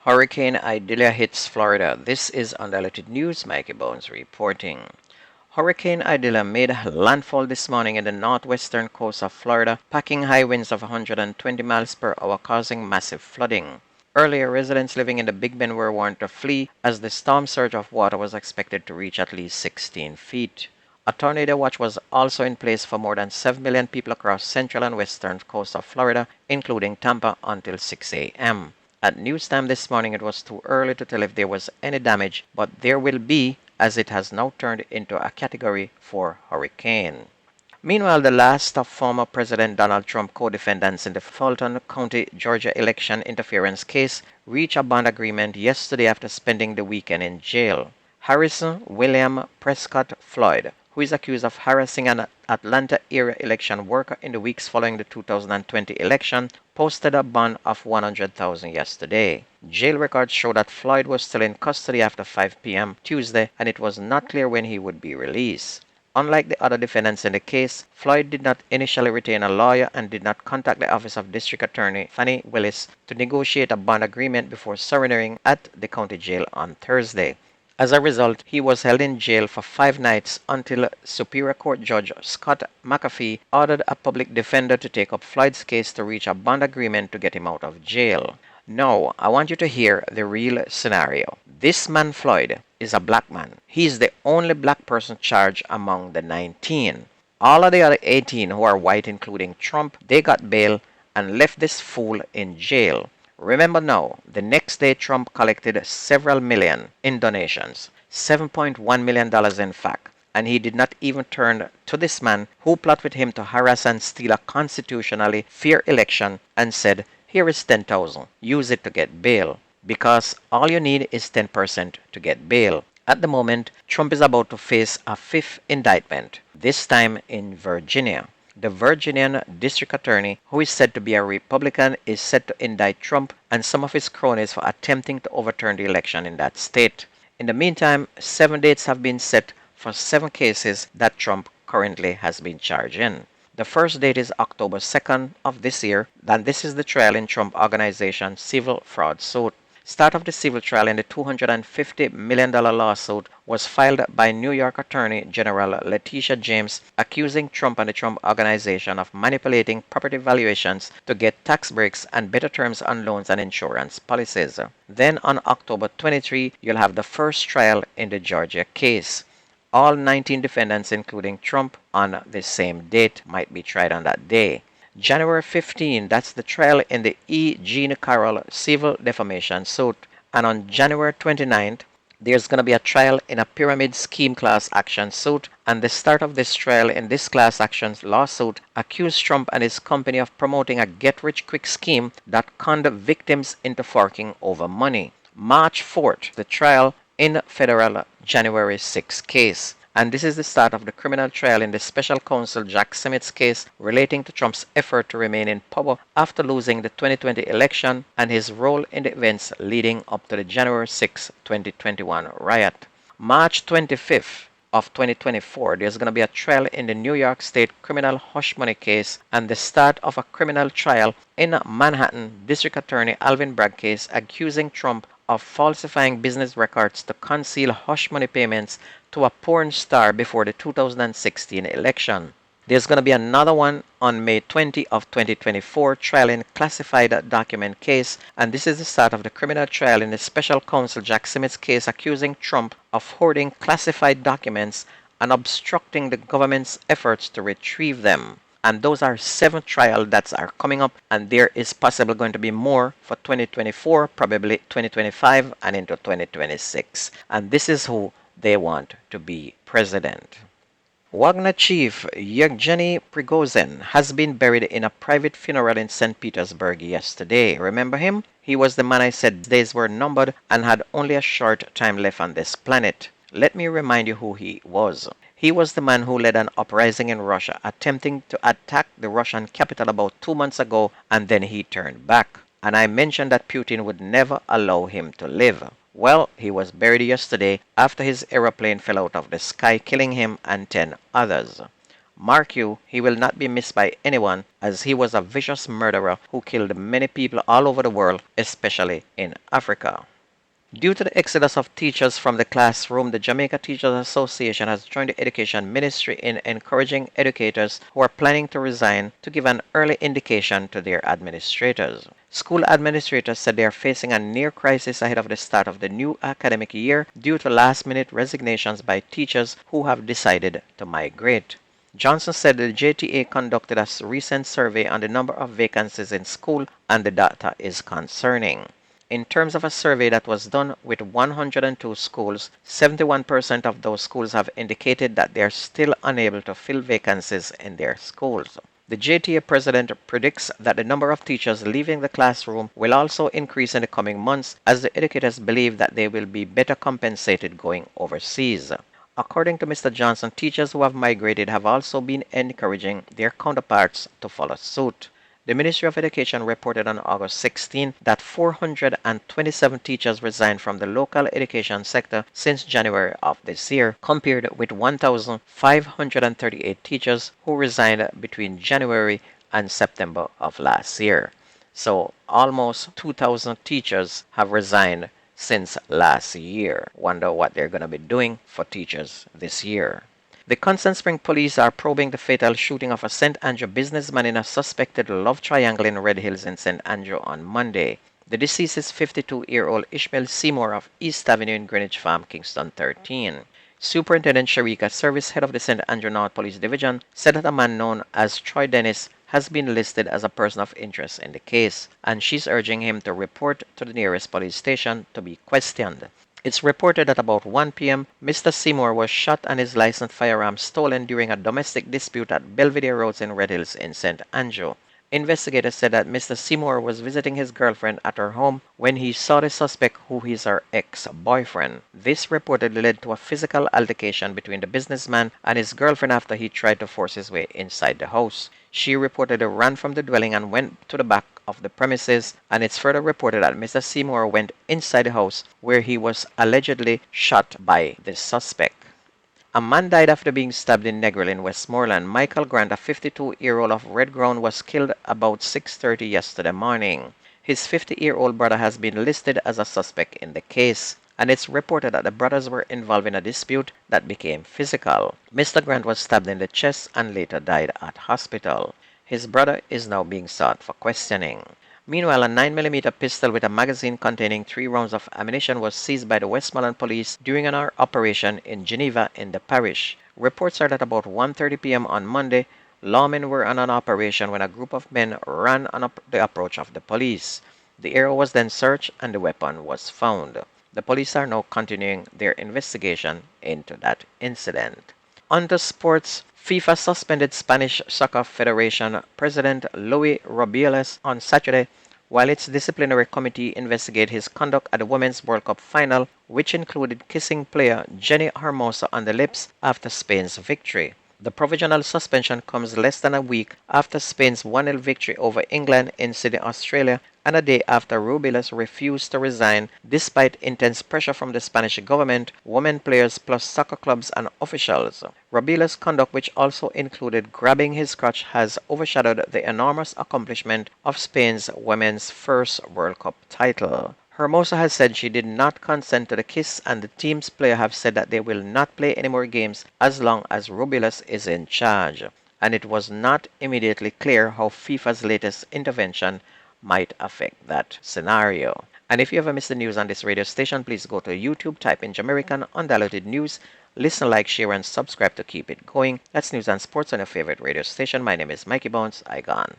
Hurricane Idalia hits Florida. This is Undiluted News. Mikey Bones reporting. Hurricane Idalia made landfall this morning in the northwestern coast of Florida, packing high winds of 120 miles per hour, causing massive flooding. Earlier, residents living in the Big Bend were warned to flee as the storm surge of water was expected to reach at least 16 feet. A tornado watch was also in place for more than 7 million people across central and western coast of Florida, including Tampa, until 6 a.m. At news time this morning, it was too early to tell if there was any damage, but there will be, as it has now turned into a Category 4 hurricane. Meanwhile, the last of former President Donald Trump co-defendants in the Fulton County, Georgia election interference case reached a bond agreement yesterday after spending the weekend in jail. Harrison William Prescott Floyd, who is accused of harassing an Atlanta area election worker in the weeks following the 2020 election, posted a bond of $100,000 yesterday. Jail records show that Floyd was still in custody after 5 p.m. Tuesday, and it was not clear when he would be released. Unlike the other defendants in the case, Floyd did not initially retain a lawyer and did not contact the office of District Attorney Fannie Willis to negotiate a bond agreement before surrendering at the county jail on Thursday. As a result, he was held in jail for 5 nights until Superior Court Judge Scott McAfee ordered a public defender to take up Floyd's case to reach a bond agreement to get him out of jail. Now, I want you to hear the real scenario. This man Floyd is a black man. He is the only black person charged among the 19. All of the other 18 who are white, including Trump, they got bail and left this fool in jail. Remember now, the next day Trump collected several million in donations, $7.1 million in fact, and he did not even turn to this man who plotted with him to harass and steal a constitutionally fair election and said, "Here is 10,000, use it to get bail," because all you need is 10% to get bail. At the moment, Trump is about to face a 5th indictment, this time in Virginia. The Virginian district attorney, who is said to be a Republican, is set to indict Trump and some of his cronies for attempting to overturn the election in that state. In the meantime, 7 dates have been set for 7 cases that Trump currently has been charged in. The first date is October 2nd of this year, and this is the trial in Trump Organization civil fraud suit. Start of the civil trial in the $250 million lawsuit was filed by New York Attorney General Letitia James, accusing Trump and the Trump Organization of manipulating property valuations to get tax breaks and better terms on loans and insurance policies. Then on October 23, you'll have the first trial in the Georgia case. All 19 defendants, including Trump, on the same date might be tried on that day. January 15, that's the trial in the E. Jean Carroll civil defamation suit. And on January 29th, there's going to be a trial in a pyramid scheme class action suit. And the start of this trial in this class action lawsuit accused Trump and his company of promoting a get-rich-quick scheme that conned victims into forking over money. March 4th, the trial in federal January 6 case. And this is the start of the criminal trial in the special counsel Jack Smith's case relating to Trump's effort to remain in power after losing the 2020 election and his role in the events leading up to the January 6, 2021 riot. March 25th of 2024, there's going to be a trial in the New York State criminal hush money case and the start of a criminal trial in Manhattan District Attorney Alvin Bragg case accusing Trump of falsifying business records to conceal hush money payments to a porn star before the 2016 election. There's going to be another one on May 20 of 2024, trial in classified document case, and this is the start of the criminal trial in the special counsel Jack Smith's case accusing Trump of hoarding classified documents and obstructing the government's efforts to retrieve them. And those are 7 trials that are coming up, and there is possibly going to be more for 2024, probably 2025, and into 2026. And this is who they want to be president. Wagner chief Yevgeny Prigozhin has been buried in a private funeral in St. Petersburg yesterday. Remember him? He was the man I said days were numbered and had only a short time left on this planet. Let me remind you who he was. He was the man who led an uprising in Russia, attempting to attack the Russian capital about 2 months ago, and then he turned back. And I mentioned that Putin would never allow him to live. Well, he was buried yesterday after his aeroplane fell out of the sky, killing him and 10 others. Mark you, he will not be missed by anyone, as he was a vicious murderer who killed many people all over the world, especially in Africa. Due to the exodus of teachers from the classroom, the Jamaica Teachers Association has joined the Education Ministry in encouraging educators who are planning to resign to give an early indication to their administrators. School administrators said they are facing a near crisis ahead of the start of the new academic year due to last-minute resignations by teachers who have decided to migrate. Johnson said the JTA conducted a recent survey on the number of vacancies in school and the data is concerning. In terms of a survey that was done with 102 schools, 71% of those schools have indicated that they are still unable to fill vacancies in their schools. The JTA president predicts that the number of teachers leaving the classroom will also increase in the coming months as the educators believe that they will be better compensated going overseas. According to Mr. Johnson, teachers who have migrated have also been encouraging their counterparts to follow suit. The Ministry of Education reported on August 16 that 427 teachers resigned from the local education sector since January of this year, compared with 1,538 teachers who resigned between January and September of last year. So almost 2,000 teachers have resigned since last year. Wonder what they're going to be doing for teachers this year. The Constant Spring police are probing the fatal shooting of a St. Andrew businessman in a suspected love triangle in Red Hills in St. Andrew on Monday. The deceased is 52-year-old Ishmael Seymour of East Avenue in Greenwich Farm, Kingston 13. Superintendent Sharika, service head of the St. Andrew North Police Division, said that a man known as Troy Dennis has been listed as a person of interest in the case, and she's urging him to report to the nearest police station to be questioned. It's reported that about 1 p.m., Mr. Seymour was shot and his licensed firearm stolen during a domestic dispute at Belvedere Roads in Red Hills in St. Andrew. Investigators said that Mr. Seymour was visiting his girlfriend at her home when he saw the suspect, who is her ex-boyfriend. This reportedly led to a physical altercation between the businessman and his girlfriend after he tried to force his way inside the house. She reportedly ran from the dwelling and went to the back of the premises, and it's further reported that Mr. Seymour went inside the house where he was allegedly shot by the suspect. A man died after being stabbed in Negril in Westmoreland. Michael Grant, a 52-year-old of Red Ground, was killed about 6:30 yesterday morning. His 50-year-old brother has been listed as a suspect in the case, and it's reported that the brothers were involved in a dispute that became physical. Mr. Grant was stabbed in the chest and later died at hospital. His brother is now being sought for questioning. Meanwhile, a 9mm pistol with a magazine containing 3 rounds of ammunition was seized by the Westmoreland police during an operation in Geneva in the parish. Reports are that about 1:30 p.m. on Monday, lawmen were on an operation when a group of men ran on the approach of the police. The area was then searched and the weapon was found. The police are now continuing their investigation into that incident. On to sports. FIFA suspended Spanish Soccer Federation President Luis Rubiales on Saturday while its disciplinary committee investigated his conduct at the Women's World Cup final, which included kissing player Jenny Hermoso on the lips after Spain's victory. The provisional suspension comes less than a week after Spain's 1-0 victory over England in Sydney, Australia, and a day after Rubiales refused to resign despite intense pressure from the Spanish government, women players plus soccer clubs and officials. Rubiales' conduct, which also included grabbing his crotch, has overshadowed the enormous accomplishment of Spain's women's first World Cup title. Hermosa has said she did not consent to the kiss, and the team's players have said that they will not play any more games as long as Rubiales is in charge. And it was not immediately clear how FIFA's latest intervention might affect that scenario. And if you ever miss the news on this radio station, please go to YouTube, type in Jamaican Undiluted News, listen, like, share, and subscribe to keep it going. That's news and sports on your favorite radio station. My name is Mikey Bones. I gone.